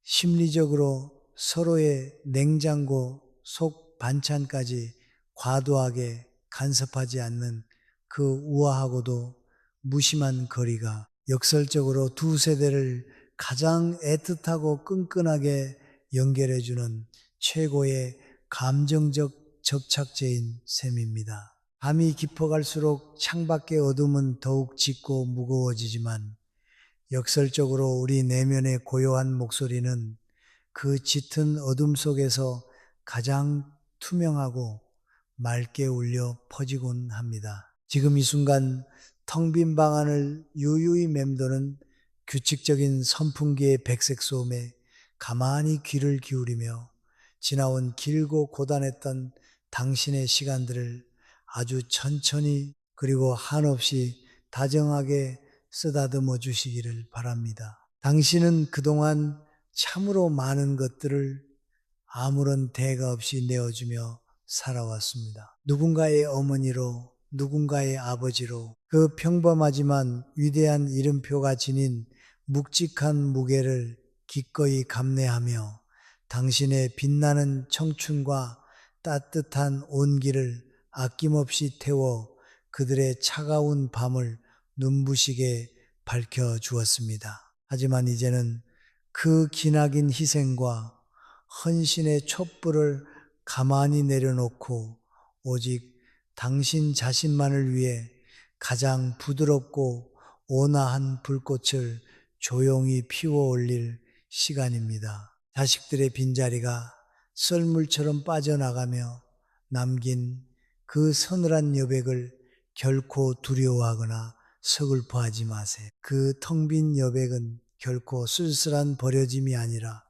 심리적으로 서로의 냉장고 속 반찬까지 과도하게 간섭하지 않는 그 우아하고도 무심한 거리가 역설적으로 두 세대를 가장 애틋하고 끈끈하게 연결해주는 최고의 감정적 접착제인 셈입니다. 밤이 깊어갈수록 창밖의 어둠은 더욱 짙고 무거워지지만 역설적으로 우리 내면의 고요한 목소리는 그 짙은 어둠 속에서 가장 투명하고 맑게 울려 퍼지곤 합니다. 지금 이 순간 텅 빈 방 안을 유유히 맴도는 규칙적인 선풍기의 백색 소음에 가만히 귀를 기울이며 지나온 길고 고단했던 당신의 시간들을 아주 천천히 그리고 한없이 다정하게 쓰다듬어 주시기를 바랍니다. 당신은 그동안 참으로 많은 것들을 아무런 대가 없이 내어주며 살아왔습니다. 누군가의 어머니로, 누군가의 아버지로 그 평범하지만 위대한 이름표가 지닌 묵직한 무게를 기꺼이 감내하며 당신의 빛나는 청춘과 따뜻한 온기를 아낌없이 태워 그들의 차가운 밤을 눈부시게 밝혀주었습니다. 하지만 이제는 그 기나긴 희생과 헌신의 촛불을 가만히 내려놓고 오직 당신 자신만을 위해 가장 부드럽고 온화한 불꽃을 조용히 피워 올릴 시간입니다. 자식들의 빈자리가 썰물처럼 빠져나가며 남긴 그 서늘한 여백을 결코 두려워하거나 서글퍼하지 마세요. 그 텅 빈 여백은 결코 쓸쓸한 버려짐이 아니라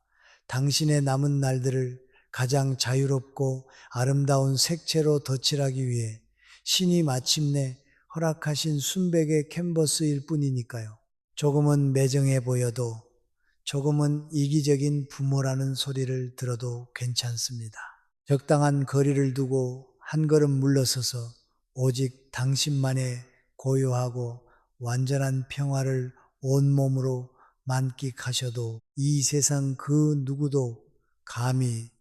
당신의 남은 날들을 가장 자유롭고 아름다운 색채로 덧칠하기 위해 신이 마침내 허락하신 순백의 캔버스일 뿐이니까요. 조금은 매정해 보여도 조금은 이기적인 부모라는 소리를 들어도 괜찮습니다. 적당한 거리를 두고 한 걸음 물러서서 오직 당신만의 고요하고 완전한 평화를 온몸으로 만끽하셔도 이 세상 그 누구도 감히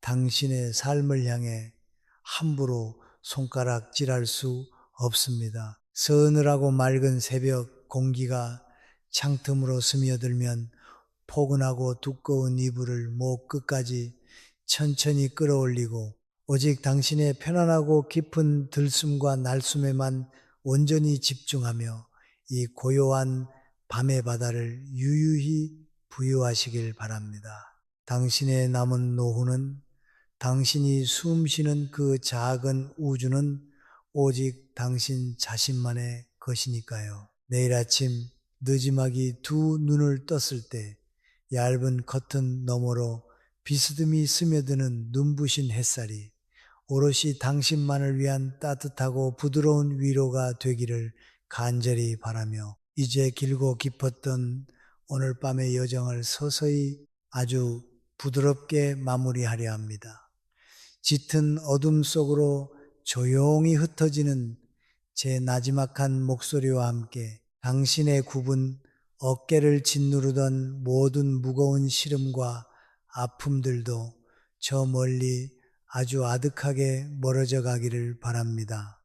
당신의 삶을 향해 함부로 손가락질할 수 없습니다. 서늘하고 맑은 새벽 공기가 창틈으로 스며들면 포근하고 두꺼운 이불을 목 끝까지 천천히 끌어올리고 오직 당신의 편안하고 깊은 들숨과 날숨에만 온전히 집중하며 이 고요한 밤의 바다를 유유히 부유하시길 바랍니다. 당신의 남은 노후는 당신이 숨 쉬는 그 작은 우주는 오직 당신 자신만의 것이니까요. 내일 아침 늦지막이 두 눈을 떴을 때 얇은 커튼 너머로 비스듬히 스며드는 눈부신 햇살이 오롯이 당신만을 위한 따뜻하고 부드러운 위로가 되기를 간절히 바라며 이제 길고 깊었던 오늘 밤의 여정을 서서히 아주 부드럽게 마무리하려 합니다. 짙은 어둠 속으로 조용히 흩어지는 제 나지막한 목소리와 함께 당신의 굽은 어깨를 짓누르던 모든 무거운 시름과 아픔들도 저 멀리 아주 아득하게 멀어져 가기를 바랍니다.